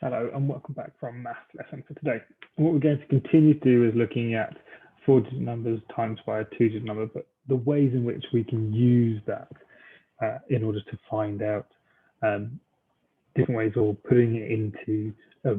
Hello and welcome back from math lesson for today. What we're going to continue to do is looking at four-digit numbers times by a two-digit number, but the ways in which we can use that in order to find out different ways of putting it into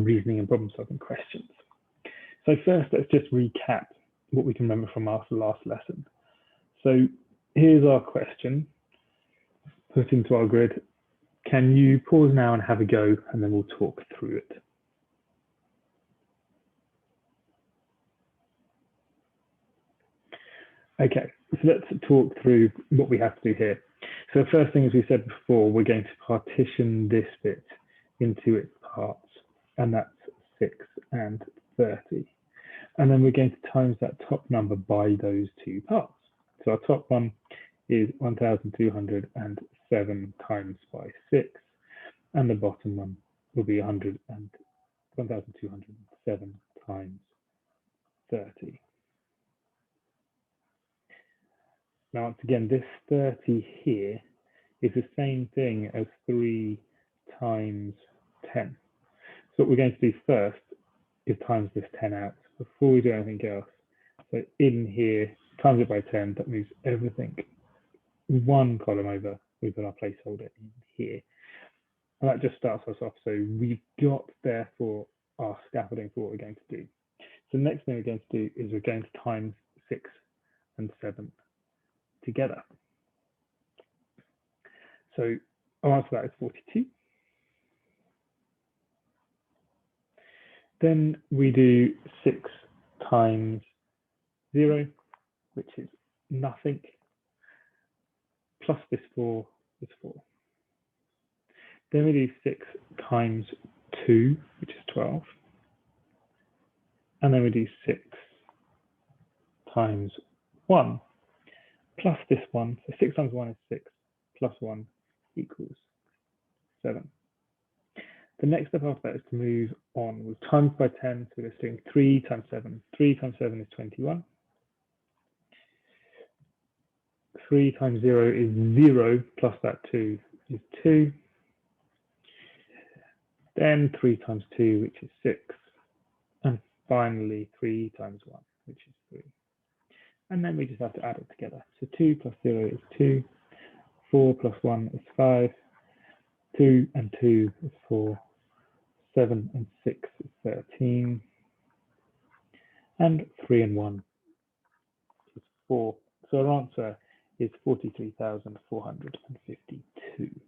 reasoning and problem-solving questions. So first, let's just recap what we can remember from our last lesson. So here's our question put into our grid. Can you pause now and have a go, and then we'll talk through it. Okay, so let's talk through what we have to do here. So the first thing, as we said before, we're going to partition this bit into its parts, and that's 6 and 30. And then we're going to times that top number by those two parts. So our top one is 1,207 times by 6, and the bottom one will be 1,207 times 30. Now, once again, this 30 here is the same thing as 3 times 10. So what we're going to do first is times this 10 out before we do anything else. So in here, times it by 10, that moves everything one column over. We put our placeholder in here. And that just starts us off. So we've got, therefore, our scaffolding for what we're going to do. So the next thing we're going to do is we're going to times 6 and 7 together. So our answer to that is 42. Then we do 6 times 0, which is nothing, plus this 4 is 4. Then we do 6 times 2, which is 12. And then we do 6 times 1, plus this 1. So 6 times 1 is 6, plus 1 equals 7. The next step after that is to move on with times by 10. So we're just doing 3 times 7. 3 times 7 is 21. 3 times 0 is 0, plus that 2 is 2. Then 3 times 2, which is 6. And finally 3 times 1, which is 3. And then we just have to add it together. So 2 plus 0 is 2. 4 plus 1 is 5. 2 and 2 is 4. 7 and 6 is 13. And 3 and 1 is 4. So our answer is 43,452.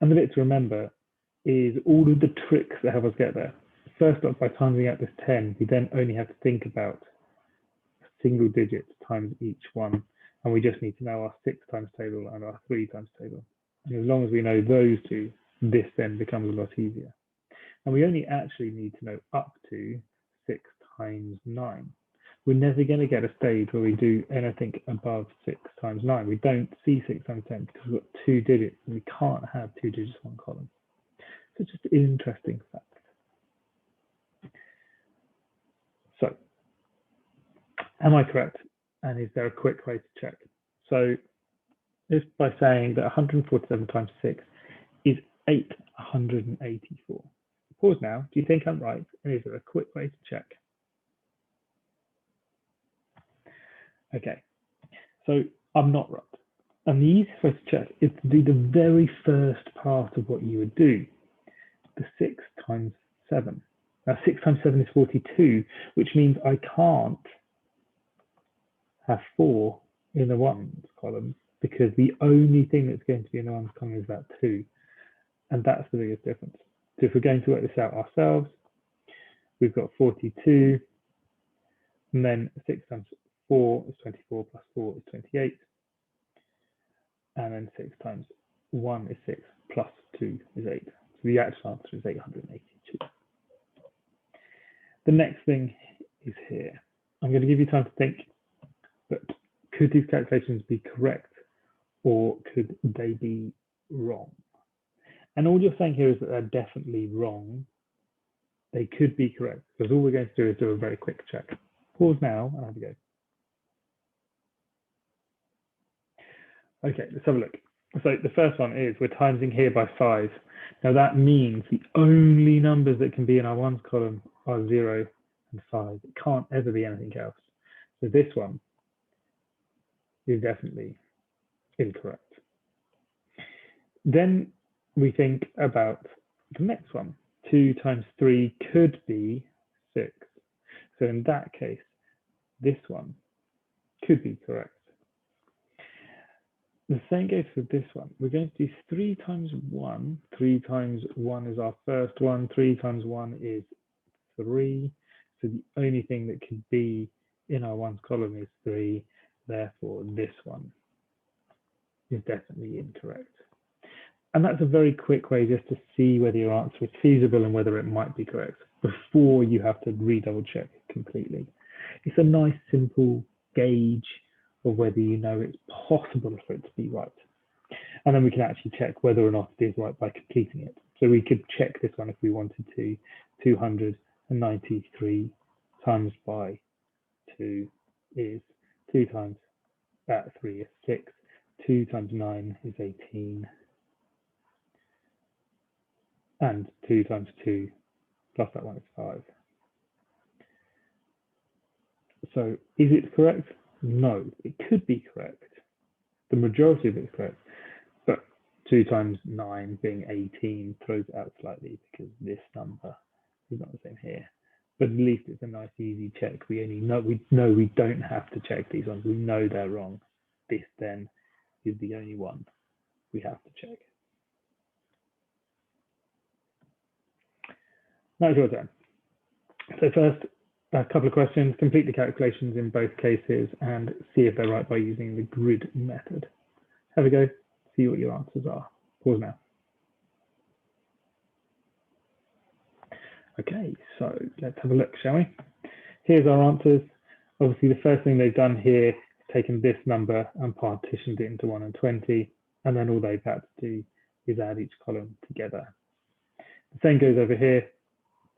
And the bit to remember is all of the tricks that help us get there. First off, by timesing out this 10, we then only have to think about single digits times each one. And we just need to know our 6 times table and our 3 times table. And as long as we know those two, this then becomes a lot easier. And we only actually need to know up to 6 times 9. We're never going to get a stage where we do anything above 6 times 9. We don't see 6 times 10 because we've got 2 digits and we can't have 2 digits in one column. So just an interesting fact. So, am I correct? And is there a quick way to check? So, just by saying that 147 times 6 is 884. Pause now. Do you think I'm right? And is there a quick way to check? Okay, so I'm not right. And the easiest way to check is to do the very first part of what you would do, the 6 times 7. Now 6 times 7 is 42, which means I can't have 4 in the ones column because the only thing that's going to be in the ones column is that 2. And that's the biggest difference. So if we're going to work this out ourselves, we've got 42, and then 6 times 4 is 24, plus 4 is 28. And then 6 times 1 is 6, plus 2 is 8. So the actual answer is 882. The next thing is here. I'm going to give you time to think, but could these calculations be correct or could they be wrong? And all you're saying here is that they're definitely wrong. They could be correct, because all we're going to do is do a very quick check. Pause now and have a go. Okay, let's have a look. So the first one is we're timesing here by 5. Now that means the only numbers that can be in our ones column are 0 and 5. It can't ever be anything else. So this one is definitely incorrect. Then we think about the next one. 2 times 3 could be 6. So in that case, this one could be correct. The same goes for this one. We're going to do 3 times 1. 3 times 1 is our first one. 3 times 1 is 3. So the only thing that could be in our ones column is 3. Therefore, this one is definitely incorrect. And that's a very quick way just to see whether your answer is feasible and whether it might be correct before you have to redouble check it completely. It's a nice, simple gauge of whether you know it's possible for it to be right. And then we can actually check whether or not it is right by completing it. So we could check this one if we wanted to. 293 times by 2 is 2 times 3 is 6. 2 times 9 is 18. And 2 times 2 plus that one is 5. So is it correct? No, it could be correct. The majority of it is correct. But 2 times 9 being 18 throws it out slightly because this number is not the same here. But at least it's a nice, easy check. We know we don't have to check these ones. We know they're wrong. This then is the only one we have to check. Now it's your turn. So first, a couple of questions. Complete the calculations in both cases and see if they're right by using the grid method. Have a go. See what your answers are. Pause now. Okay, so let's have a look, shall we? Here's our answers. Obviously, the first thing they've done here is taken this number and partitioned it into 1 and 20, and then all they've had to do is add each column together. The same goes over here.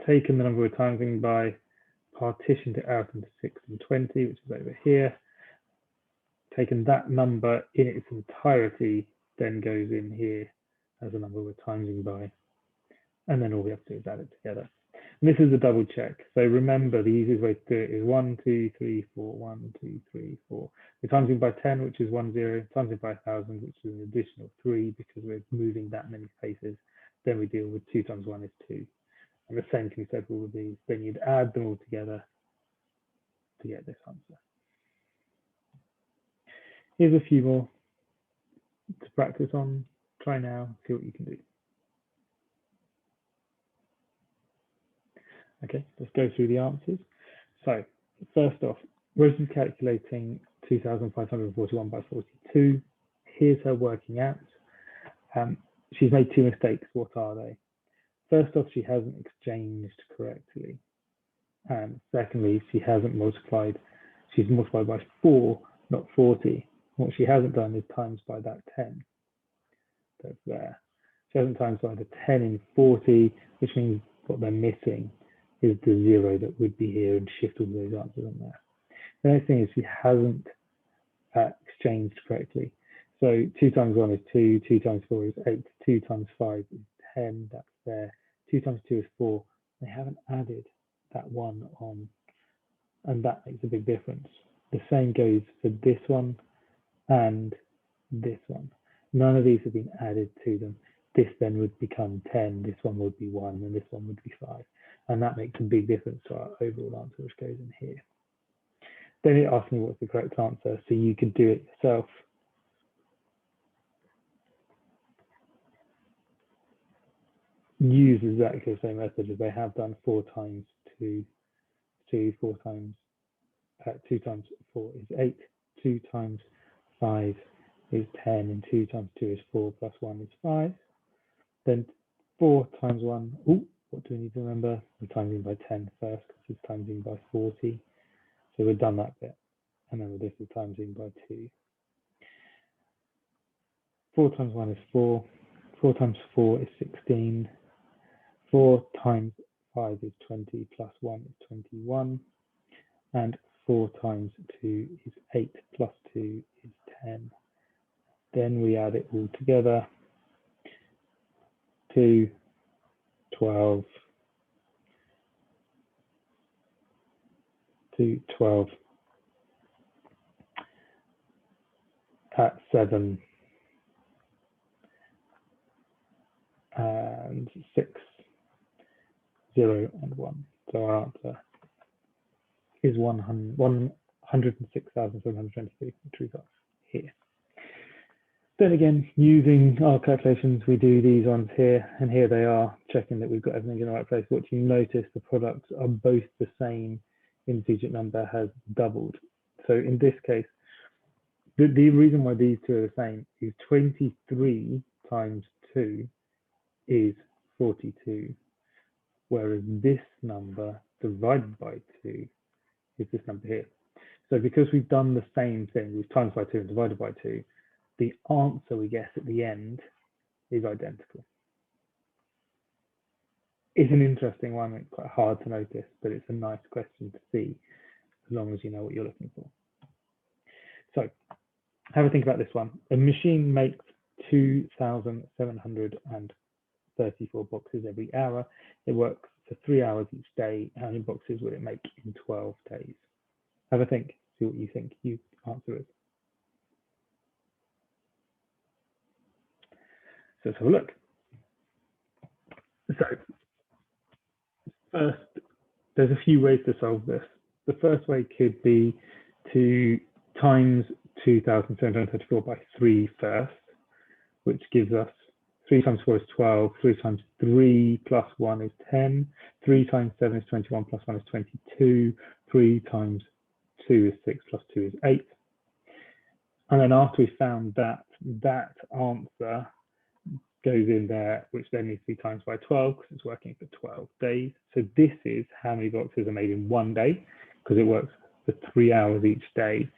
Taken the number we're timesing by, partitioned it out into 6 and 20, which is over here. Taken that number in its entirety, then goes in here as a number we're timesing by. And then all we have to do is add it together. And this is a double check. So remember, the easiest way to do it is 1, 2, 3, 4, 1, 2, 3, 4. We're timesing by 10, which is 1, 0, timesing by 1,000, which is an additional 3 because we're moving that many spaces. Then we deal with 2 times 1 is 2. And the same can be said for all of these. Then you'd add them all together to get this answer. Here's a few more to practice on. Try now, see what you can do. Okay, let's go through the answers. So first off, Rose is calculating 2,541 by 42. Here's her working out. She's made 2 mistakes. What are they? First off, she hasn't exchanged correctly. And secondly, she hasn't multiplied. She's multiplied by 4, not 40. What she hasn't done is times by that 10. That's there. She hasn't times by the 10 in 40, which means what they're missing is the 0 that would be here and shift all those answers on there. The next thing is she hasn't exchanged correctly. So 2 times 1 is 2, 2 times 4 is 8, 2 times 5 is 10, that's there. 2 times 2 is 4. They haven't added that 1 on, and that makes a big difference. The same goes for this one and this one. None of these have been added to them. This then would become 10, this one would be 1, and this one would be 5. And that makes a big difference to our overall answer, which goes in here. Then it asks me what's the correct answer, so you could do it yourself. Use exactly the same method as they have done 4 times 2, 4 times 2 times 4 is 8, 2 times 5 is 10, and 2 times 2 is 4, plus 1 is 5. Then 4 times 1, what do we need to remember? We're timesing by 10 first, because it's timesing by 40. So we've done that bit. And then this is timesing by 2. 4 times 1 is 4. 4 times 4 is 16. 4 times 5 is 20, plus 1 is 21. And 4 times 2 is 8, plus 2 is 10. Then we add it all together. 2, 12, 2, 12, at 7, and 6, 0, and 1. So our answer is 106,723, which we got here. Then again, using our calculations, we do these ones here, and here they are, checking that we've got everything in the right place. What you notice, the products are both the same. Integer number has doubled. So in this case, the reason why these two are the same is 23 times 2 is 42, whereas this number divided by 2 is this number here. So because we've done the same thing, we've times by 2 and divided by 2, the answer we get at the end is identical. It's an interesting one. It's quite hard to notice, but it's a nice question to see as long as you know what you're looking for. So have a think about this one. A machine makes 2,734 boxes every hour. It works for 3 hours each day. How many boxes will it make in 12 days? Have a think, see what you think your answer is. So let's have a look. So first, there's a few ways to solve this. The first way could be to times 2,734 by 3 first, which gives us 3 times 4 is 12, 3 times 3 plus 1 is 10, 3 times 7 is 21 plus 1 is 22, 3 times 2 is 6 plus 2 is 8. And then after we found that, that answer goes in there, which then needs to be times by 12 because it's working for 12 days. So this is how many boxes are made in 1 day, because it works for 3 hours each day.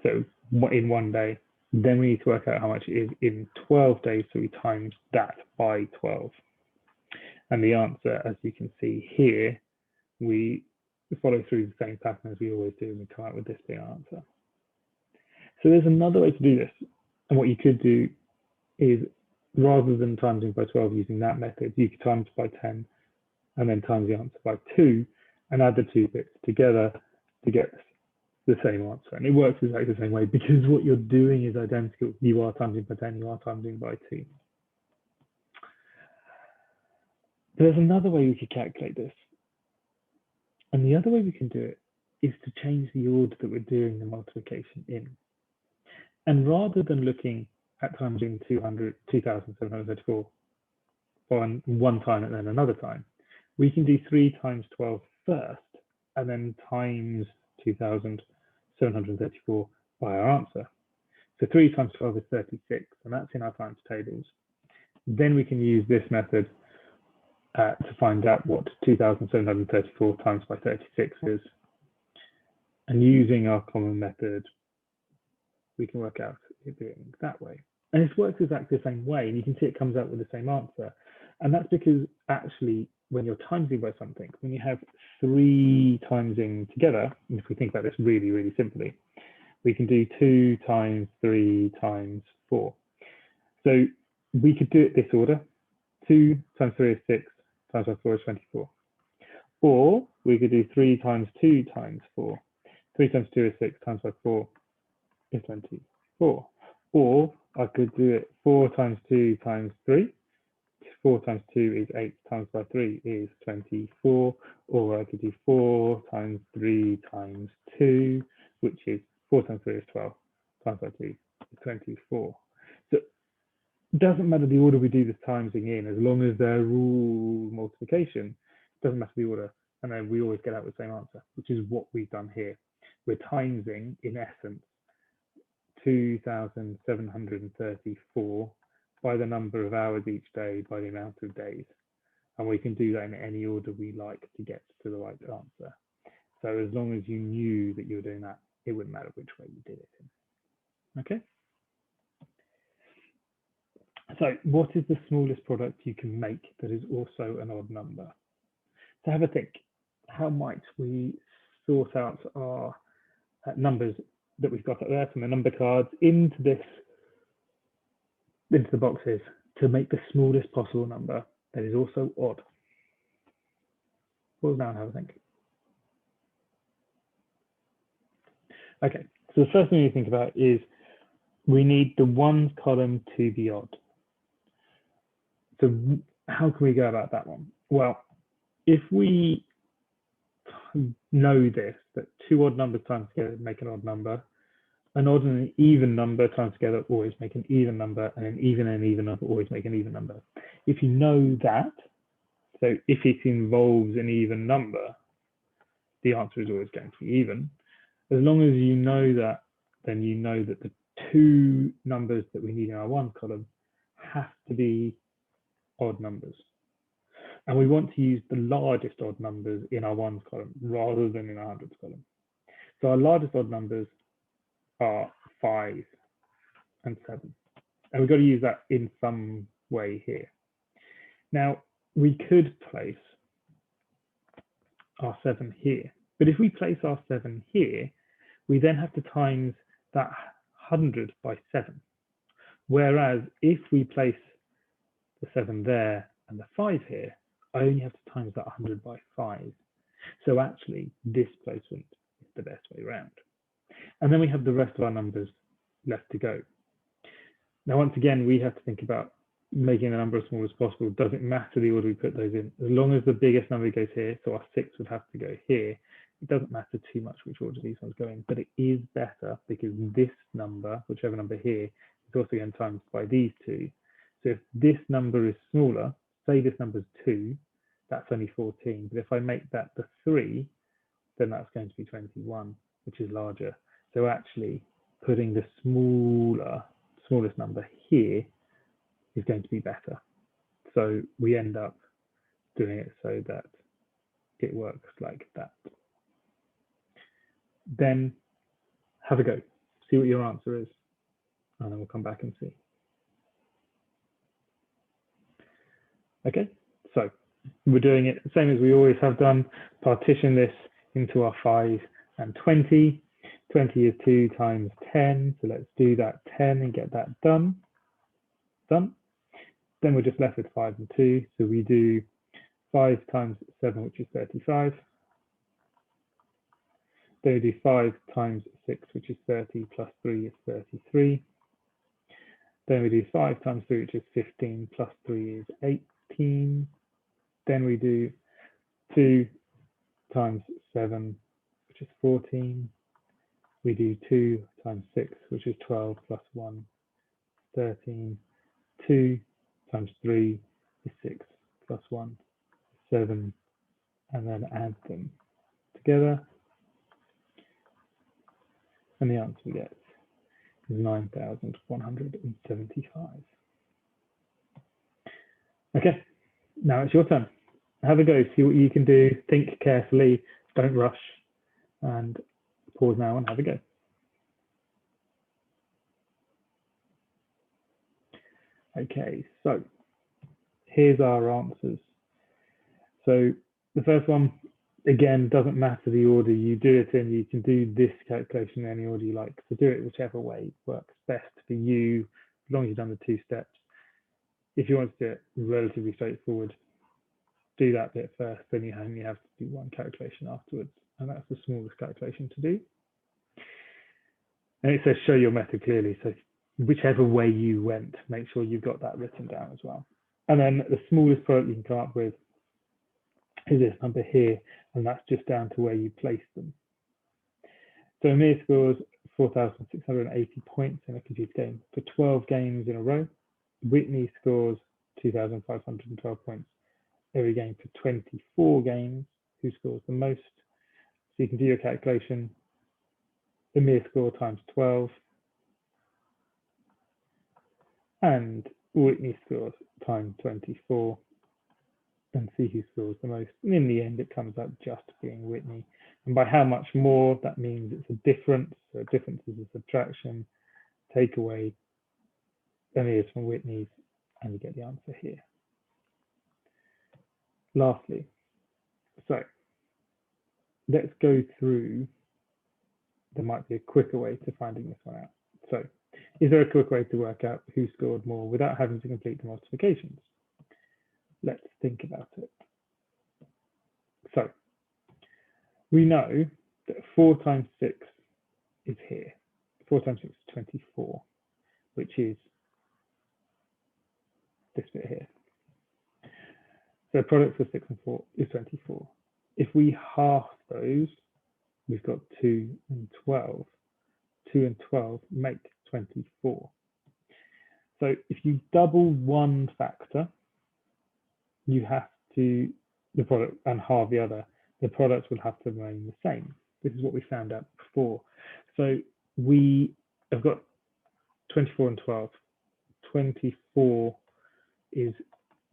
So in 1 day, then we need to work out how much it is in 12 days. So we times that by 12. And the answer, as you can see here, we follow through the same pattern as we always do, and we come out with this being our answer. So there's another way to do this. And what you could do is, rather than timesing by 12 using that method, you could times by 10 and then times the answer by 2 and add the two bits together to get the same answer. And it works exactly the same way because what you're doing is identical. You are timesing by 10, you are timesing by 2. There's another way we could calculate this. And the other way we can do it is to change the order that we're doing the multiplication in. And rather than looking at timesing 2,734 one time and then another time, we can do 3 times 12 first and then times 2,734 by our answer. So 3 times 12 is 36, and that's in our times tables. Then we can use this method to find out what 2,734 times by 36 is. And using our common method, we can work out it being that way. And this works exactly the same way, and you can see it comes out with the same answer. And that's because actually, when you're timesing by something, when you have 3 timesing together, and if we think about this really, really simply, we can do 2 times 3 times 4. So we could do it this order. 2 times 3 is 6, times by 4 is 24. Or we could do 3 times 2 times 4. 3 times 2 is 6, times by 4 is 24. Or I could do it 4 times 2 times 3. 4 times 2 is 8, times by 3 is 24. Or I could do 4 times 3 times 2, which is 4 times 3 is 12, times by 2 is 24. So it doesn't matter the order we do this timesing in, as long as they're all multiplication, it doesn't matter the order, and then we always get out the same answer, which is what we've done here. We're timesing, in essence, 2,734 by the number of hours each day by the amount of days. And we can do that in any order we like to get to the right answer. So as long as you knew that you were doing that, it wouldn't matter which way you did it in. Okay? So what is the smallest product you can make that is also an odd number? So have a think. How might we sort out our numbers that we've got up there from the number cards into this into the boxes to make the smallest possible number that is also odd. Pause now and have a think. Okay, so the first thing you think about is we need the ones column to be odd. So how can we go about that one? Well, if we know this, that two odd numbers times together make an odd number, an odd and an even number times together always make an even number, and an even number always make an even number. If you know that, so if it involves an even number, the answer is always going to be even. As long as you know that, then you know that the two numbers that we need in our one column have to be odd numbers. And we want to use the largest odd numbers in our ones column rather than in our hundreds column. So our largest odd numbers are 5 and 7. And we've got to use that in some way here. Now, we could place our 7 here. But if we place our 7 here, we then have to times that 100 by 7. Whereas if we place the 7 there and the 5 here, I only have to times that 100 by 5. So actually, this placement is the best way around. And then we have the rest of our numbers left to go. Now, once again, we have to think about making the number as small as possible. It doesn't matter the order we put those in. As long as the biggest number goes here, so our 6 would have to go here, it doesn't matter too much which order these ones go in, but it is better because this number, whichever number here, is also going times by these two. So if this number is smaller, say this number is 2, that's only 14. But if I make that the 3, then that's going to be 21, which is larger. So actually putting the smallest number here is going to be better. So we end up doing it so that it works like that. Then have a go, see what your answer is, and then we'll come back and see. Okay, so we're doing it the same as we always have done. Partition this into our 5 and 20. 20 is 2 times 10, so let's do that 10 and get that done. Then we're just left with 5 and 2, so we do 5 times 7, which is 35. Then we do 5 times 6, which is 30, plus 3 is 33. Then we do 5 times 3, which is 15, plus 3 is 18. Then we do 2 times 7, which is 14. We do 2 times 6, which is 12, plus 1, 13. 2 times 3 is 6, plus 1, 7, and then add them together. And the answer we get is 9,175. Okay, now it's your turn. Have a go, see what you can do, think carefully, don't rush, and pause now and have a go. Okay, so here's our answers. So the first one, again, doesn't matter the order you do it in. You can do this calculation in any order you like. So do it whichever way works best for you, as long as you've done the 2 steps. If you want to do it relatively straightforward, do that bit first, then you only have to do one calculation afterwards. And that's the smallest calculation to do. And it says show your method clearly. So whichever way you went, make sure you've got that written down as well. And then the smallest product you can come up with is this number here, and that's just down to where you place them. So Amir scores 4,680 points in a computer game for 12 games in a row. Whitney scores 2,512 points every game for 24 games. Who scores the most? So you can do your calculation. Amir score times 12. And Whitney scores times 24. And see who scores the most. And in the end, it comes out just being Whitney. And by how much more, that means it's a difference. So a difference is a subtraction. Take away Amir's from Whitney's, and you get the answer here. Lastly, so let's go through. There might be a quicker way to finding this one out. So Is there a quick way to work out who scored more without having to complete the multiplications? Let's think about it. So we know that 4 times 6 is here. 4 times 6 is 24, which is this bit here. So the product of 6 and 4 is 24. If we half those, we've got 2 and 12. 2 and 12 make 24. So if you double one factor, you have to, the product, and halve the other, the product will have to remain the same. This is what we found out before. So we have got 24 and 12. 24 is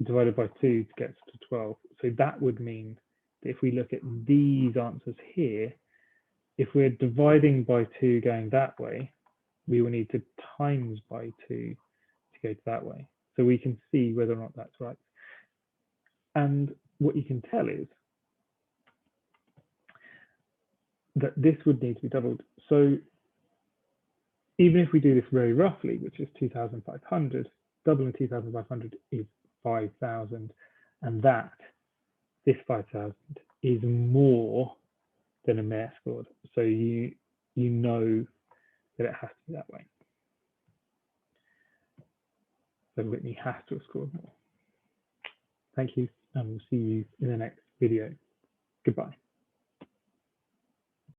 divided by 2 to get to 12. So that would mean that if we look at these answers here, if we're dividing by 2 going that way, we will need to times by 2 to go that way. So we can see whether or not that's right. And what you can tell is that this would need to be doubled. So even if we do this very roughly, which is 2,500, doubling 2,500 is 5,000, and that, this 5,000 is more than a mayor scored. So you know that it has to be that way. So Whitney has to have scored more. Thank you, and we'll see you in the next video. Goodbye.